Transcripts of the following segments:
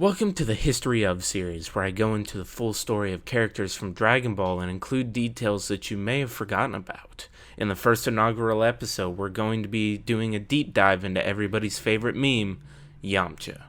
Welcome to the History Of series, where I go into the full story of characters from Dragon Ball and include details that you may have forgotten about. In the first inaugural episode, we're going to be doing a deep dive into everybody's favorite meme, Yamcha.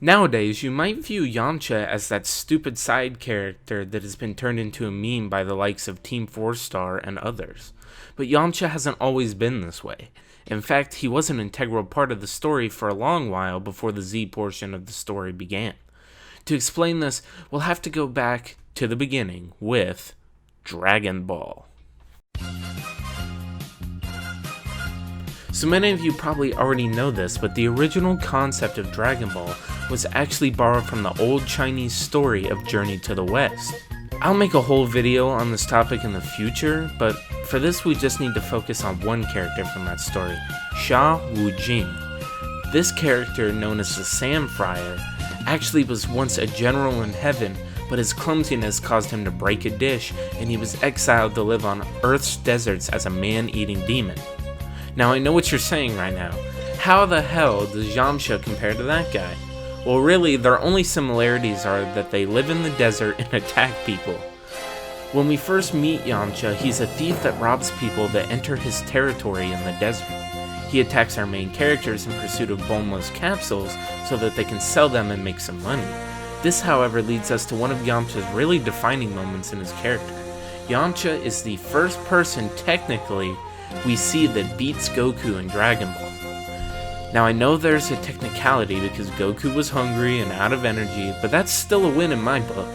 Nowadays, you might view Yamcha as that stupid side character that has been turned into a meme by the likes of Team 4-Star and others. But Yamcha hasn't always been this way. In fact, he was an integral part of the story for a long while before the Z portion of the story began. To explain this, we'll have to go back to the beginning with Dragon Ball. So many of you probably already know this, but the original concept of Dragon Ball was actually borrowed from the old Chinese story of Journey to the West. I'll make a whole video on this topic in the future, but for this we just need to focus on one character from that story, Sha Wu-Jing. This character, known as the Sand Friar, actually was once a general in heaven, but his clumsiness caused him to break a dish, and he was exiled to live on Earth's deserts as a man-eating demon. Now I know what you're saying right now. How the hell does Yamcha compare to that guy? Well, really, their only similarities are that they live in the desert and attack people. When we first meet Yamcha, he's a thief that robs people that enter his territory in the desert. He attacks our main characters in pursuit of boneless capsules so that they can sell them and make some money. This, however, leads us to one of Yamcha's really defining moments in his character. Yamcha is the first person, technically, we see that beats Goku in Dragon Ball. Now I know there's a technicality because Goku was hungry and out of energy, but that's still a win in my book.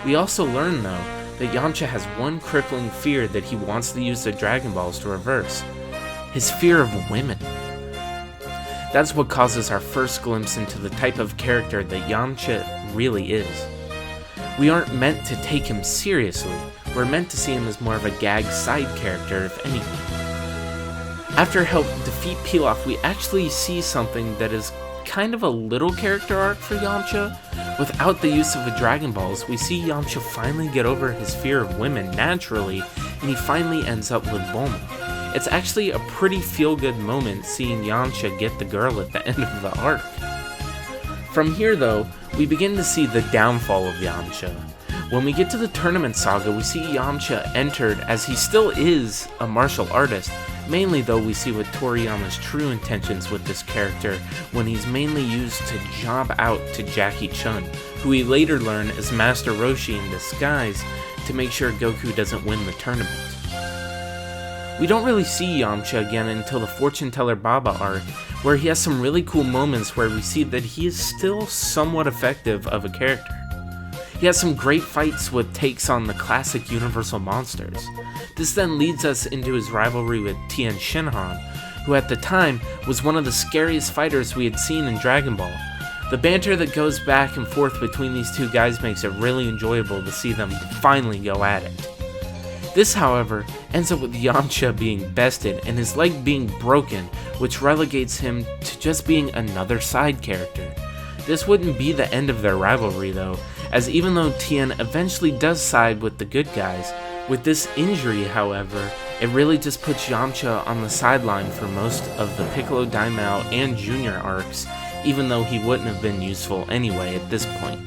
We also learn though that Yamcha has one crippling fear that he wants to use the Dragon Balls to reverse. His fear of women. That's what causes our first glimpse into the type of character that Yamcha really is. We aren't meant to take him seriously, we're meant to see him as more of a gag side character if anything. After help defeat Pilaf, we actually see something that is kind of a little character arc for Yamcha. Without the use of the Dragon Balls, we see Yamcha finally get over his fear of women naturally, and he finally ends up with Bulma. It's actually a pretty feel-good moment seeing Yamcha get the girl at the end of the arc. From here though, we begin to see the downfall of Yamcha. When we get to the tournament saga, we see Yamcha entered as he still is a martial artist. Mainly though, we see what Toriyama's true intentions with this character when he's mainly used to job out to Jackie Chun, who we later learn is Master Roshi in disguise to make sure Goku doesn't win the tournament. We don't really see Yamcha again until the Fortune Teller Baba arc, where he has some really cool moments where we see that he is still somewhat effective of a character. He has some great fights with takes on the classic Universal monsters. This then leads us into his rivalry with Tien Shinhan, who at the time was one of the scariest fighters we had seen in Dragon Ball. The banter that goes back and forth between these two guys makes it really enjoyable to see them finally go at it. This, however, ends up with Yamcha being bested and his leg being broken, which relegates him to just being another side character. This wouldn't be the end of their rivalry though, as even though Tien eventually does side with the good guys, with this injury, however, it really just puts Yamcha on the sideline for most of the Piccolo Daimao and Junior arcs, even though he wouldn't have been useful anyway at this point.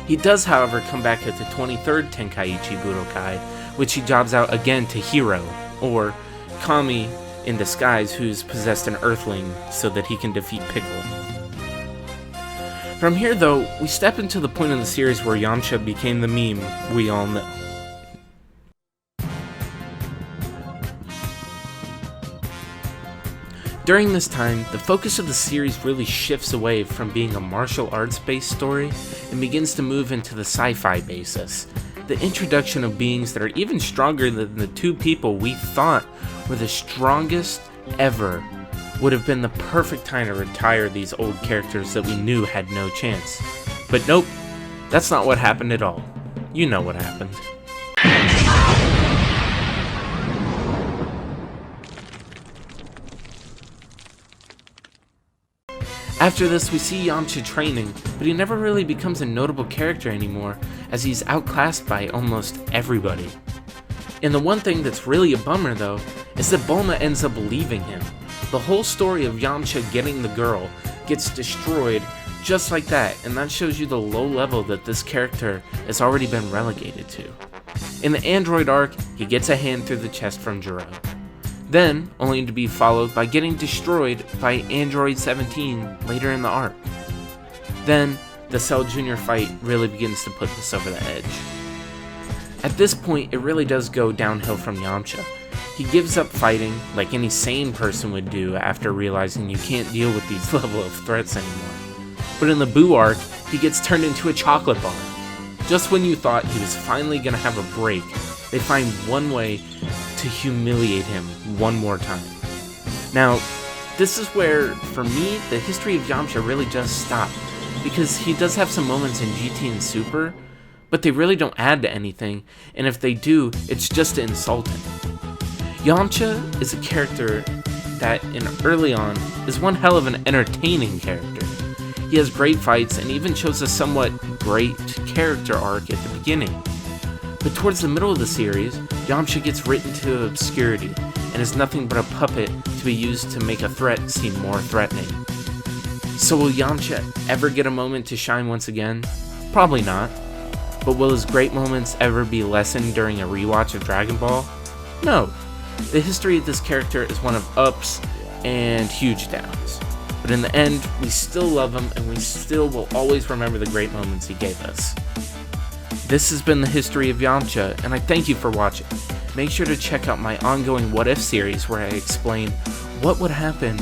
He does, however, come back at the 23rd Tenkaichi Budokai, which he jobs out again to Hiro, or Kami in disguise, who's possessed an Earthling so that he can defeat Piccolo. From here though, we step into the point of the series where Yamcha became the meme we all know. During this time, the focus of the series really shifts away from being a martial arts-based story and begins to move into the sci-fi basis. The introduction of beings that are even stronger than the two people we thought were the strongest ever would have been the perfect time to retire these old characters that we knew had no chance. But nope, that's not what happened at all. You know what happened. After this, we see Yamcha training, but he never really becomes a notable character anymore, as he's outclassed by almost everybody. And the one thing that's really a bummer though, is that Bulma ends up leaving him. The whole story of Yamcha getting the girl gets destroyed just like that, and that shows you the low level that this character has already been relegated to. In the Android arc, he gets a hand through the chest from Jiro. Then, only to be followed by getting destroyed by Android 17 later in the arc. Then, the Cell Jr. fight really begins to put this over the edge. At this point, it really does go downhill from Yamcha. He gives up fighting like any sane person would do after realizing you can't deal with these level of threats anymore. But in the Boo arc, he gets turned into a chocolate bar. Just when you thought he was finally gonna have a break, they find one way to humiliate him one more time. Now, this is where, for me, the history of Yamcha really does stop, because he does have some moments in GT and Super, but they really don't add to anything, and if they do, it's just to insult him. Yamcha is a character that, early on, is one hell of an entertaining character. He has great fights and even shows a somewhat great character arc at the beginning. But towards the middle of the series, Yamcha gets written to obscurity and is nothing but a puppet to be used to make a threat seem more threatening. So will Yamcha ever get a moment to shine once again? Probably not. But will his great moments ever be lessened during a rewatch of Dragon Ball? No. The history of this character is one of ups and huge downs. But in the end, we still love him and we still will always remember the great moments he gave us. This has been the history of Yamcha, and I thank you for watching. Make sure to check out my ongoing What If series where I explain what would happen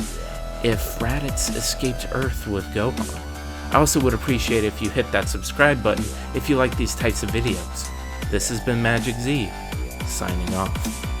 if Raditz escaped Earth with Gohan. I also would appreciate if you hit that subscribe button if you like these types of videos. This has been Magic Z, signing off.